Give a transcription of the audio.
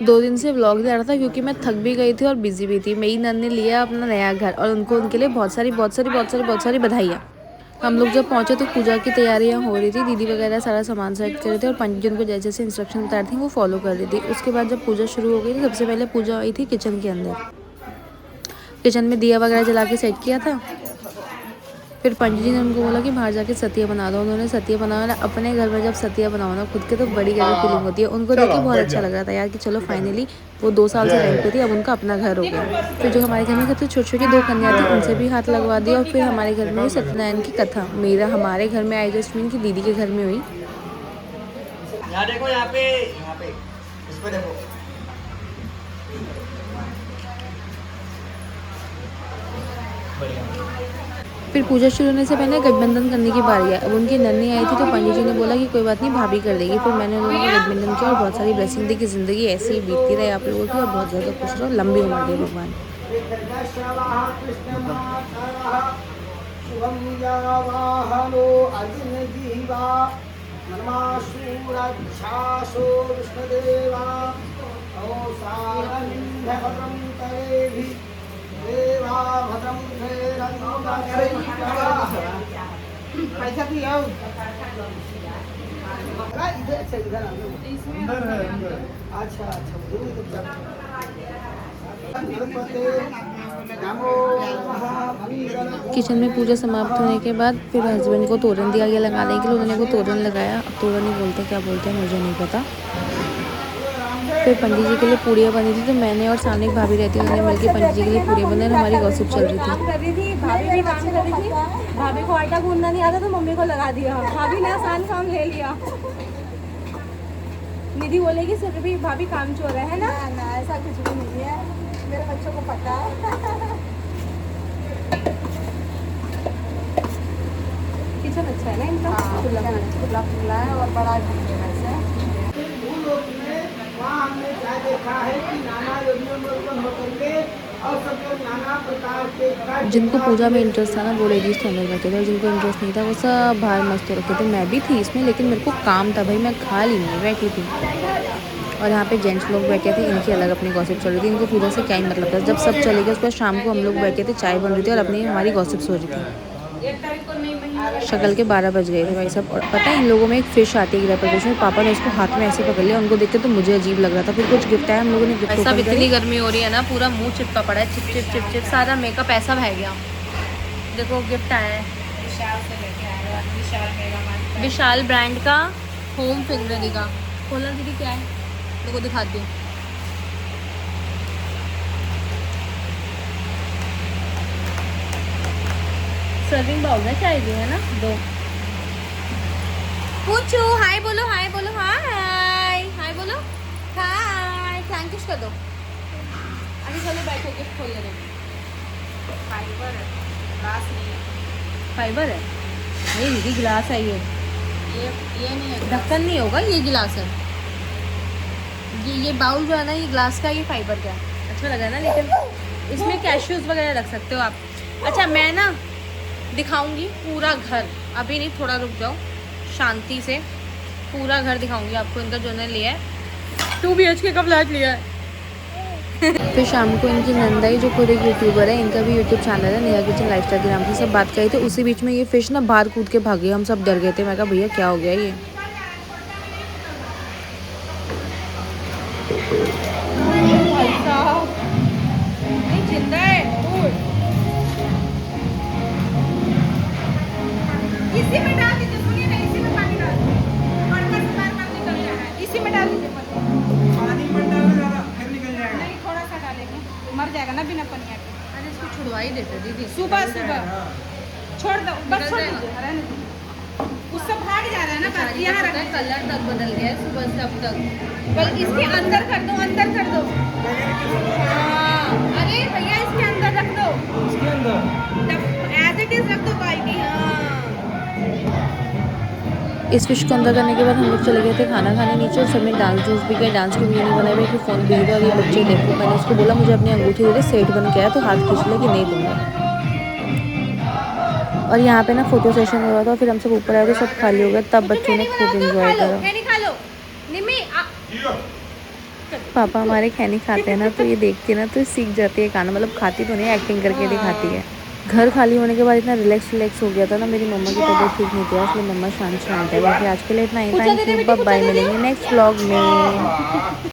2 दिन से व्लॉग नहीं आ रहा था क्योंकि मैं थक भी गई थी और बिजी भी थी। मेरी नंद ने लिया अपना नया घर और उनको उनके लिए बहुत सारी बधाइयाँ। हम लोग जब पहुंचे तो पूजा की तैयारियां हो रही थी, दीदी वगैरह सारा सामान सेट कर रहे थे और पंडित जी उनको जैसे जैसे इंस्ट्रक्शन बता रही थी वो फॉलो कर रही थी। उसके बाद जब पूजा शुरू हो गई तो सबसे पहले पूजा हुई थी किचन के अंदर। किचन में दिया वगैरह जला के सेट किया था। फिर पंडित जी ने उनको बोला कि बाहर जाके सतिया बना दो। उन्होंने सतिया बनाया। अपने घर में जब सतिया बनाओ ना खुद के तो बड़ी गजब फीलिंग होती है। उनको देख के बहुत अच्छा लग रहा था यार कि चलो फाइनली वो 2 साल से रेंट पे थी, अब उनका अपना घर हो गया। फिर जो हमारे घर में सबसे छोटी छोटी 2 कन्या थी उनसे भी हाथ लगवा दिया। और फिर हमारे घर में हुई सत्यनारायण की कथा। मेरा हमारे घर में आई जस्मीन की दीदी के घर में हुई। यहाँ देखो, यहाँ पे इसको देखो। फिर पूजा शुरू होने से पहले गठबंधन करने की बारी है। अब उनकी नन्ही आई थी तो पंडित जी ने बोला कि कोई बात नहीं, भाभी कर देगी। फिर मैंने उन लोगों को गठबंधन किया और बहुत सारी ब्लेसिंग दी कि ज़िंदगी ऐसी ही बीतती रहे आप लोगों की और बहुत ज़्यादा खुश रहो, लंबी उम्र दे भगवान। पैसा भी आओ। अच्छा किचन में पूजा समाप्त होने के बाद फिर हस्बैंड को तोरण दिया गया लगाने के लिए। उन्होंने वो तोरण लगाया। अब तोरण ही बोलते क्या बोलते हैं मुझे नहीं पता। फिर पंडित जी के लिए पूड़ियाँ बनी थी तो मैंने और सामने एक भाभी रहती है उन्होंने मिलकर पंडित जी के लिए पूड़ियाँ बनाई और हमारी गॉसिप चल रही थी। भाभी भी काम कर रही थी। भाभी को आटा गूंदना नहीं आता तो मम्मी को लगा दिया। भाभी ने आसान काम ले लिया। निधि बोलेगी सिर्फ भी भाभी काम चोर है ना? ना ऐसा कुछ भी नहीं है, मेरे बच्चों को पता है। किचन अच्छा है ना इनका? खुला खुला है और बड़ा भी है वैसे। वहाँ हमने क्या देखा है कि नाना योगियों में उत्पन्न होकर के और सब लोग नाना प्रकार के जिनको पूजा में इंटरेस्ट था ना वो लेडीज़ तो अंदर बैठे थे और जिनको इंटरेस्ट नहीं था वो सब बाहर मस्त हो रखे थे। मैं भी थी इसमें लेकिन मेरे को काम था भाई, मैं खाली नहीं बैठी थी। और यहाँ पे जेंट्स लोग बैठे थे, इनकी अलग अपनी गॉसिप चल रही थी। इनको पूजा से क्या ही मतलब था। जब सब चले गए उसके बाद शाम को हम लोग बैठे थे, चाय बन रही थी और अपनी हमारी गॉसिप्स हो रही थी। शक्ल के 12 बज गए थे भाई साहब। और पता है इन लोगों में एक फिश आती है ग्रह में, पापा ने उसको हाथ में ऐसे पकड़ लिया। उनको देख के तो मुझे अजीब लग रहा था। फिर कुछ गिफ्ट आया, हम लोगों ने गिफ्ट ओपन किया। इतनी गर्मी हो रही है ना, पूरा मुंह चिपका पड़ा है, चिप चिप चिप चिप, सारा मेकअप ऐसा बह गया। देखो गिफ्ट आया है विशाल ब्रांड का होम फिंगरनी का। खोला दीदी क्या है, देखो दिखाती हूँ। सर्विंग बाउल है चाय दी है ना 2। पूछो हाय बोलो, हाय बोलो, हाय हाय बोलो, हाय थैंक यू कर दो। अभी चलो बैठो गिफ्ट खोल ले। फाइबर है, ग्लास नहीं है। फाइबर है ये दीदी, गिलास है ये नहीं है, ढक्कन नहीं होगा, ये गिलास है। ये बाउल जो है ना ये ग्लास का, ये फाइबर का है। अच्छा लगा ना, लेकिन इसमें कैश्यूज वगैरह रख सकते हो आप। अच्छा मैं ना दिखाऊंगी पूरा घर, अभी नहीं, थोड़ा रुक जाओ शांति से। पूरा घर दिखाऊंगी आपको इनका जो ने लिया है। 2 BHK का फ्लैट लिया है। फिर शाम को इनकी नंदाई जो खुद एक यूट्यूबर है, इनका भी यूट्यूब चैनल है नेहा किचन लाइफस्टाइल के नाम से, सब बात करी थे। उसी बीच में ये फिश ना बाहर कूद के भाग गई। हम सब डर गए थे। मैं कहा भैया क्या हो गया ये। जिंदा है इसी में डाल दीजिए, सुनिए ना, इसी में पानी डाल दीजिए, मरकर से बार बार निकल जा रहा है, इसी में डाल दीजिए। पानी मत डालना ज़्यादा, फिर निकल जाएगा। नहीं थोड़ा सा डालेंगे, मर जाएगा ना बिना पनिया के। अरे इसको छुड़वा ही देते दीदी, सुबह सुबह छोड़ दो, बस छोड़ दीजिए, रहने दो। उससे भाग जा रहा है ना, यहाँ रख। कलर तक बदल गया है सुबह से अब तक। बस इसके अंदर कर दो, अंदर कर दो। हाँ अरे भैया इसके अंदर रख दो, इसके अंदर एज इट इज रख दो बाल्टी। हाँ इस फिश को अंदर करने के बाद हम लोग चले गए थे खाना खाने नीचे और सब में डांस जूस भी गए। डांस के वीडियो नहीं बनाए हुए कि फ़ोन भेज दो। और ये बच्चे देखो, मैंने उसको बोला मुझे अपनी अंगूठी दे दे, सेट बन के आया तो हाथ खींच ले कि नहीं दूंगा। और यहाँ पे ना फोटो सेशन हो रहा था। फिर हम सब ऊपर आए तो सब खाली हो गए, तब बच्चों ने खूब एंजॉय करा। पापा हमारे खैनी खाते हैं ना, तो ये देखती है ना तो सीख जाती है खाना, मतलब खाती तो नहीं, एक्टिंग करके दिखाती है। घर खाली होने के बाद इतना रिलैक्स हो गया था ना, मेरी मम्मा की तबीयत ठीक नहीं थी, इसलिए मम्मा शांत है। बाकी आज के लिए इतना ही, थैंक यू, बाय बाय, मिलेंगे नेक्स्ट व्लॉग में।